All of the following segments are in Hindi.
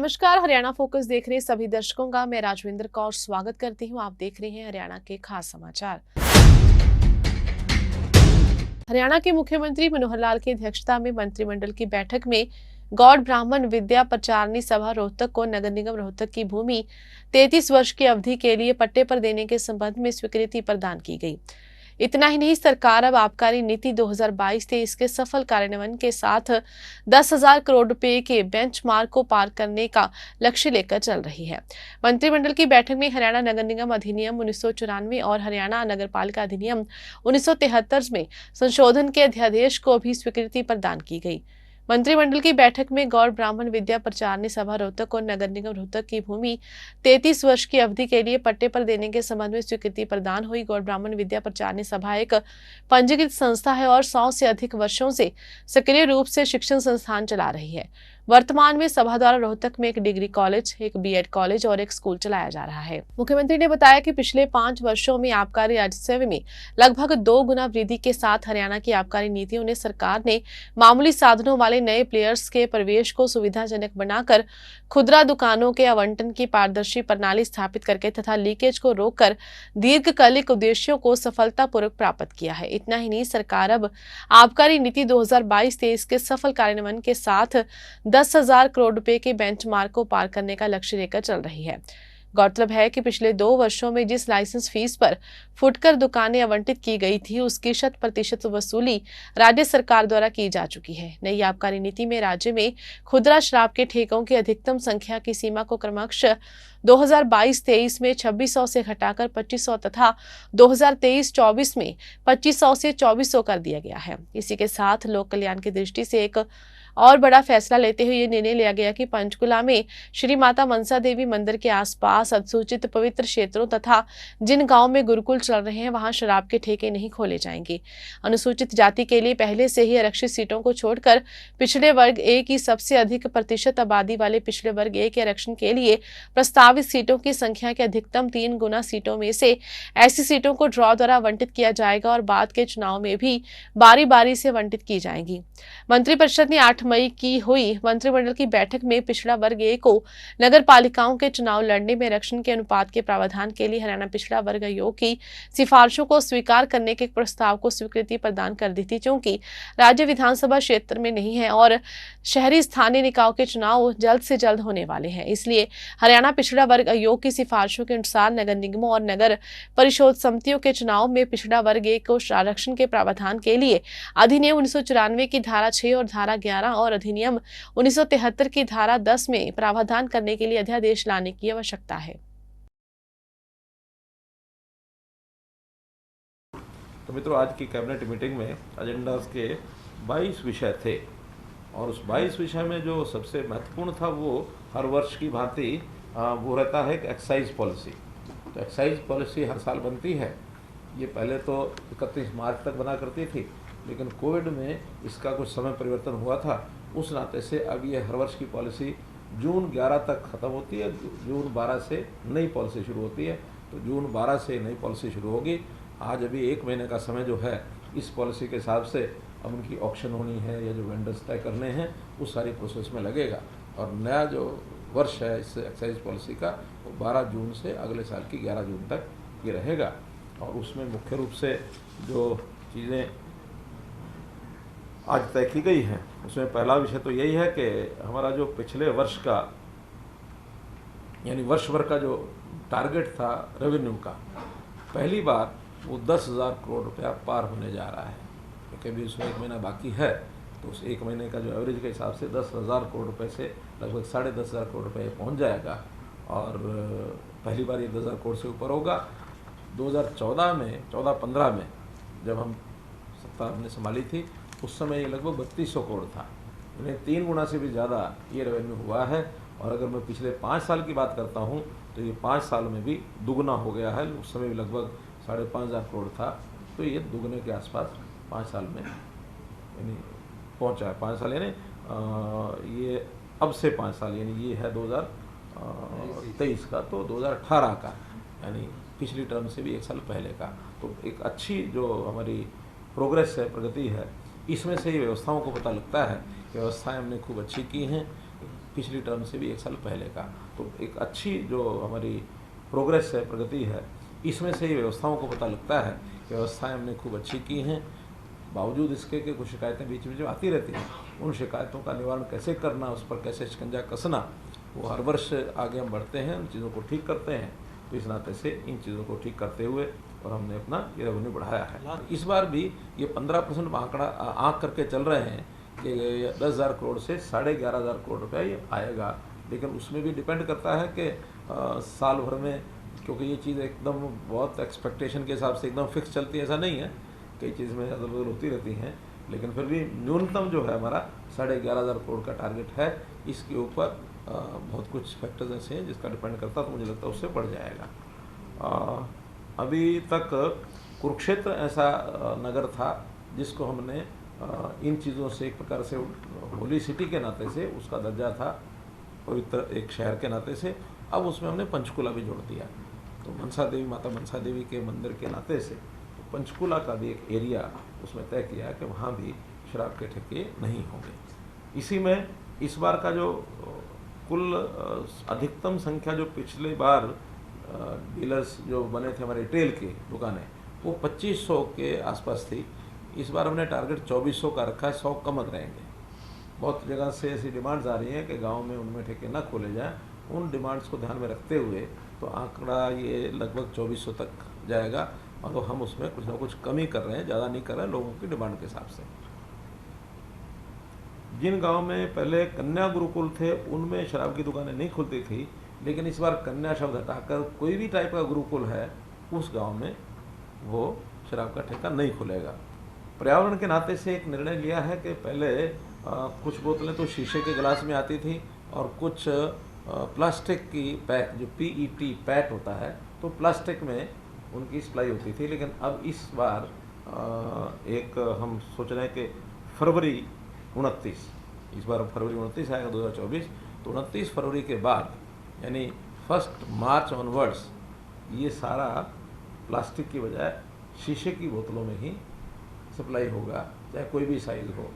नमस्कार, हरियाणा फोकस देख रहे सभी दर्शकों का मैं राजविंदर कौर स्वागत करती हूं। आप देख रहे हैं हरियाणा के खास समाचार। हरियाणा के मुख्यमंत्री मनोहर लाल की अध्यक्षता में मंत्रिमंडल की बैठक में गौड़ ब्राह्मण विद्या प्रचारणी सभा रोहतक को नगर निगम रोहतक की भूमि 33 वर्ष की अवधि के लिए पट्टे पर देने के संबंध में स्वीकृति प्रदान की गई। इतना ही नहीं, सरकार अब आबकारी नीति 2022-23 के सफल कार्यान्वयन के साथ 10,000 करोड़ रुपए के बेंचमार्क को पार करने का लक्ष्य लेकर चल रही है। मंत्रिमंडल की बैठक में हरियाणा नगर निगम अधिनियम 1994 और हरियाणा नगरपालिका अधिनियम 1973 में संशोधन के अध्यादेश को भी स्वीकृति प्रदान की गई। मंत्रिमंडल की बैठक में गौड़ ब्राह्मण विद्या प्रचारणी सभा रोहतक और नगर निगम रोहतक की भूमि 33 वर्ष की अवधि के लिए पट्टे पर देने के संबंध में स्वीकृति प्रदान हुई। गौड़ ब्राह्मण विद्या प्रचारणी सभा एक पंजीकृत संस्था है और 100 से अधिक वर्षों से सक्रिय रूप से शिक्षण संस्थान चला रही है। वर्तमान में सभा द्वारा रोहतक में एक डिग्री कॉलेज, एक बीएड कॉलेज और एक स्कूल चलाया जा रहा है। मुख्यमंत्री ने बताया कि पिछले 5 वर्षों में आबकारी राजस्व में लगभग 2 गुना वृद्धि के साथ हरियाणा की आबकारी नीतियों ने सरकार ने मामूली साधनों वाले नए प्लेयर्स के प्रवेश को सुविधाजनक बनाकर खुदरा दुकानों के आवंटन की पारदर्शी प्रणाली स्थापित करके तथा लीकेज को रोककर दीर्घकालिक उद्देश्यों को सफलतापूर्वक प्राप्त किया है। इतना ही नहीं, सरकार अब आबकारी नीति 2022-23 के सफल कार्यान्वयन के साथ 10,000 करोड़ रुपए के बेंचमार्क को पार करने का लक्ष्य लेकर चल रही है। गौरतलब है कि पिछले 2 वर्षों में जिस लाइसेंस फीस पर फुटकर दुकानें आवंटित की गई थी, उसकी 100% वसूली राज्य सरकार द्वारा की जा चुकी है। नई आबकारी नीति में राज्य में खुदरा शराब के ठेकों की अधिकतम संख्या की सीमा को क्रमशः 2022-23 में 2600 से घटाकर 2500 तथा 2023-24 में 2500 से 2400 कर दिया गया है। इसी के साथ लोक कल्याण की दृष्टि से एक और बड़ा फैसला लेते हुए ये निर्णय लिया गया कि पंचकुला में श्री माता मनसा देवी मंदिर के आसपास अधिसूचित पवित्र क्षेत्रों तथा जिन गांवों में गुरुकुल चल रहे हैं, वहां शराब के ठेके नहीं खोले जाएंगे। अनुसूचित जाति के लिए पहले से ही आरक्षित सीटों को छोड़कर पिछड़े वर्ग ए की सबसे अधिक प्रतिशत आबादी वाले पिछड़े वर्ग ए के आरक्षण के लिए प्रस्तावित सीटों की संख्या के अधिकतम 3 गुना सीटों में से ऐसी सीटों को ड्रॉ द्वारा आवंटित किया जाएगा और बाद के चुनाव में भी बारी बारी से आवंटित की जाएंगी। मंत्रिपरिषद ने 8 मई की हुई मंत्रिमंडल की बैठक में पिछड़ा वर्ग ए को नगर पालिकाओं के चुनाव लड़ने में आरक्षण के अनुपात के प्रावधान के लिए हरियाणा पिछड़ा वर्ग आयोग की सिफारिशों को स्वीकार करने के प्रस्ताव को स्वीकृति प्रदान कर दी थी, क्योंकि राज्य विधानसभा क्षेत्र में नहीं है और शहरी स्थानीय निकायों के चुनाव जल्द से जल्द होने वाले हैं। इसलिए हरियाणा पिछड़ा वर्ग आयोग की सिफारिशों के अनुसार नगर निगमों और नगर परिषद समितियों के चुनाव में पिछड़ा वर्ग ए को आरक्षण के प्रावधान के लिए अधिनियम 1994 की धारा 6 और धारा 11 और अधिनियम 1973 की धारा 10 में प्रावधान करने के लिए अध्यादेश लाने की आवश्यकता है। तो मित्रों, आज की कैबिनेट मीटिंग में एजेंडा के 22 विषय थे और उस 22 विषय में जो सबसे महत्वपूर्ण था वो हर वर्ष की भांति वो रहता है एक्साइज पॉलिसी। तो एक्साइज पॉलिसी हर साल बनती है। ये पहले तो 31 मार्च तक बना करती थी, लेकिन कोविड में इसका कुछ समय परिवर्तन हुआ था। उस नाते से अब ये हर वर्ष की पॉलिसी जून 11 तक ख़त्म होती है। जून 12 से नई पॉलिसी शुरू होती है। तो जून 12 से नई पॉलिसी शुरू होगी। आज अभी 1 महीने का समय जो है इस पॉलिसी के हिसाब से अब उनकी ऑक्शन होनी है या जो वेंडर्स तय करने हैं उस सारी प्रोसेस में लगेगा। और नया जो वर्ष है इस एक्साइज पॉलिसी का वो 12 जून से अगले साल की 11 जून तक ये रहेगा। और उसमें मुख्य रूप से जो चीज़ें आज तय की गई हैं उसमें पहला विषय तो यही है कि हमारा जो पिछले वर्ष का यानी वर्ष भर का जो टारगेट था रेवेन्यू का, पहली बार वो 10,000 करोड़ रुपया पार होने जा रहा है। क्योंकि अभी उसमें 1 महीना बाकी है, तो उस 1 महीने का जो एवरेज के हिसाब से 10,000 करोड़ रुपये से लगभग 10,500 करोड़ रुपये पहुँच जाएगा और पहली बार ये 10,000 करोड़ से ऊपर होगा। 2014 में 14-15 में जब हम सत्ता हमने संभाली थी उस समय ये लगभग 3200 करोड़ था। यानी 3 गुना से भी ज़्यादा ये रेवेन्यू हुआ है। और अगर मैं पिछले 5 साल की बात करता हूँ तो ये 5 साल में भी दुगना हो गया है। उस समय भी लगभग 5,500 करोड़ था, तो ये दुगने के आसपास 5 साल में यानी पहुँचा है। 5 साल यानी ये अब से 5 साल यानी ये है 2023 का, तो 2018 का यानी पिछली टर्म से भी 1 साल पहले का। तो एक अच्छी जो हमारी प्रोग्रेस है, प्रगति है, इसमें से ये व्यवस्थाओं को पता लगता है कि व्यवस्थाएं हमने खूब अच्छी की हैं। पिछली टर्म से भी 1 साल पहले का। तो एक अच्छी जो हमारी प्रोग्रेस है, प्रगति है, इसमें से ही व्यवस्थाओं को पता लगता है कि व्यवस्थाएं हमने खूब अच्छी की हैं। बावजूद इसके कि कुछ शिकायतें बीच में जो आती रहती हैं, उन शिकायतों का निवारण कैसे करना, उस पर कैसे शिकंजा कसना, वो हर वर्ष आगे हम बढ़ते हैं, उन चीज़ों को ठीक करते हैं। तो इस नाते से इन चीज़ों को ठीक करते हुए और हमने अपना ये रेवेन्यू बढ़ाया है। इस बार भी ये 15% आंकड़ा आँक करके चल रहे हैं कि 10,000 करोड़ से 11,500 करोड़ रुपया ये आएगा। लेकिन उसमें भी डिपेंड करता है कि साल भर में, क्योंकि ये चीज़ एकदम बहुत एक्सपेक्टेशन के हिसाब से एकदम फिक्स चलती है, ऐसा नहीं है, कई चीज़ में अदल बदल होती रहती हैं। लेकिन फिर भी न्यूनतम जो है हमारा 11,500 करोड़ का टारगेट है। इसके ऊपर बहुत कुछ फैक्टर्स ऐसे हैं जिसका डिपेंड करता, तो मुझे लगता है उससे बढ़ जाएगा। अभी तक कुरुक्षेत्र ऐसा नगर था जिसको हमने इन चीज़ों से एक प्रकार से होली सिटी के नाते से उसका दर्जा था, पवित्र एक शहर के नाते से। अब उसमें हमने पंचकुला भी जोड़ दिया। तो मनसा देवी, माता मनसा देवी के मंदिर के नाते से तो पंचकुला का भी एक एरिया उसमें तय किया कि वहाँ भी शराब के ठेके नहीं होंगे। इसी में इस बार का जो कुल अधिकतम संख्या जो पिछले बार डीलर्स जो बने थे हमारे रिटेल की दुकानें, वो 2500 के आसपास थी। इस बार हमने टारगेट 2400 का रखा है, 100 कम रहेंगे। बहुत जगह से ऐसी डिमांड्स आ रही हैं कि गांव में उनमें ठेके न खोले जाएं। उन डिमांड्स को ध्यान में रखते हुए तो आंकड़ा ये लगभग 2400 तक जाएगा। और तो हम उसमें कुछ ना कुछ कमी कर रहे हैं, ज़्यादा नहीं कर रहे हैं, लोगों की डिमांड के हिसाब से। जिन गांव में पहले कन्या गुरुकुल थे उनमें शराब की दुकानें नहीं खुलती थी, लेकिन इस बार कन्या शब्द हटाकर कोई भी टाइप का गुरुकुल है उस गांव में वो शराब का ठेका नहीं खुलेगा। पर्यावरण के नाते से एक निर्णय लिया है कि पहले कुछ बोतलें तो शीशे के गिलास में आती थी और कुछ प्लास्टिक की पैक, जो PET पैट होता है, तो प्लास्टिक में उनकी सप्लाई होती थी। लेकिन अब इस बार एक हम सोच रहे हैं कि फरवरी 29, इस बार फरवरी 29 आएगा 2024, तो 29 फरवरी के बाद यानी 1 मार्च ऑनवर्ड्स ये सारा प्लास्टिक की बजाय शीशे की बोतलों में ही सप्लाई होगा, चाहे कोई भी साइज हो।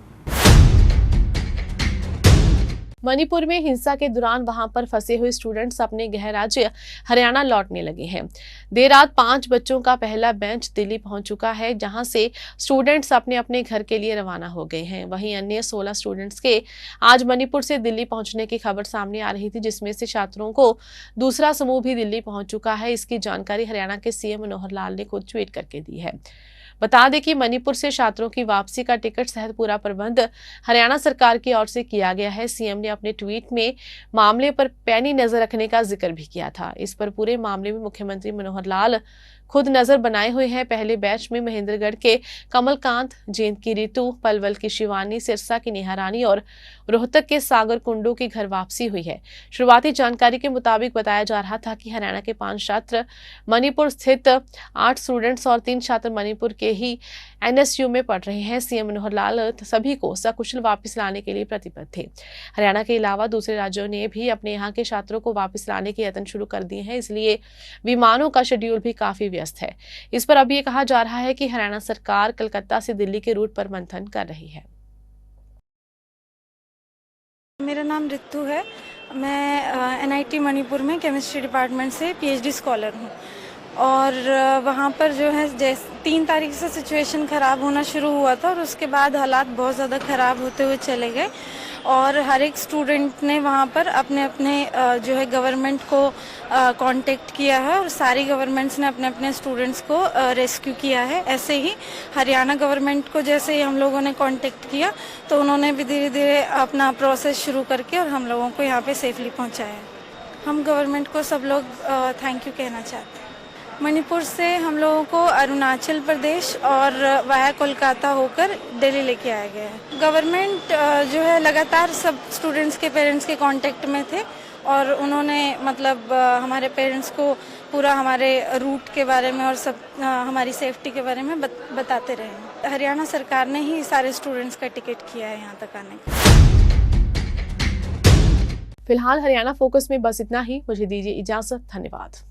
मणिपुर में हिंसा के दौरान वहां पर फंसे हुए स्टूडेंट्स अपने गृह राज्य हरियाणा लौटने लगे हैं। देर रात 5 बच्चों का पहला बैच दिल्ली पहुंच चुका है, जहां से स्टूडेंट्स अपने अपने घर के लिए रवाना हो गए हैं। वहीं अन्य 16 स्टूडेंट्स के आज मणिपुर से दिल्ली पहुंचने की खबर सामने आ रही थी, जिसमें से छात्रों को दूसरा समूह भी दिल्ली पहुंच चुका है। इसकी जानकारी हरियाणा के CM मनोहर लाल ने खुद ट्वीट करके दी है। बता दें कि मणिपुर से छात्रों की वापसी का टिकट सहित पूरा प्रबंध हरियाणा सरकार की ओर से किया गया है। CM ने अपने ट्वीट में मामले पर पैनी नजर रखने का जिक्र भी किया था। इस पर पूरे मामले में मुख्यमंत्री मनोहर लाल खुद नजर बनाए हुए हैं। पहले बैच में महेंद्रगढ़ के कमलकांत, जींद की रितु, पलवल की शिवानी, सिरसा की नेहा रानी और रोहतक के सागर कुंडू की घर वापसी हुई है। शुरुआती जानकारी के मुताबिक बताया जा रहा था कि हरियाणा के 5 छात्र मणिपुर स्थित 8 स्टूडेंट्स और 3 छात्र मणिपुर के ही NSU में पढ़ रहे हैं। CM मनोहर लाल सभी को सकुशल वापस लाने के लिए प्रतिबद्ध थे। हरियाणा के अलावा दूसरे राज्यों ने भी अपने यहाँ के छात्रों को वापस लाने के यत्न शुरू कर दिए हैं, इसलिए विमानों का शेड्यूल भी काफी व्यस्त है। इस पर अब ये कहा जा रहा है कि हरियाणा सरकार कलकत्ता से दिल्ली के रूट पर मंथन कर रही है। मेरा नाम रितु है। मैं NIT मणिपुर में केमिस्ट्री डिपार्टमेंट से PhD स्कॉलर हूँ। और वहाँ पर जो है 3 तारीख से सिचुएशन ख़राब होना शुरू हुआ था और उसके बाद हालात बहुत ज़्यादा ख़राब होते हुए चले गए और हर एक स्टूडेंट ने वहाँ पर अपने अपने जो है गवर्नमेंट को कांटेक्ट किया है और सारी गवर्नमेंट्स ने अपने अपने स्टूडेंट्स को रेस्क्यू किया है। ऐसे ही हरियाणा गवर्नमेंट को जैसे ही हम लोगों ने कांटेक्ट किया तो उन्होंने भी धीरे धीरे अपना प्रोसेस शुरू करके और हम लोगों को यहाँ पे सेफली पहुँचाया। हम गवर्नमेंट को सब लोग थैंक यू कहना चाहते हैं। मणिपुर से हम लोगों को अरुणाचल प्रदेश और वाया कोलकाता होकर दिल्ली लेके आया गया है। गवर्नमेंट जो है लगातार सब स्टूडेंट्स के पेरेंट्स के कांटेक्ट में थे और उन्होंने मतलब हमारे पेरेंट्स को पूरा हमारे रूट के बारे में और सब हमारी सेफ्टी के बारे में बताते रहे। हरियाणा सरकार ने ही सारे स्टूडेंट्स का टिकट किया है यहाँ तक आने का। फिलहाल हरियाणा फोकस में बस इतना ही। मुझे दीजिए इजाजत। धन्यवाद।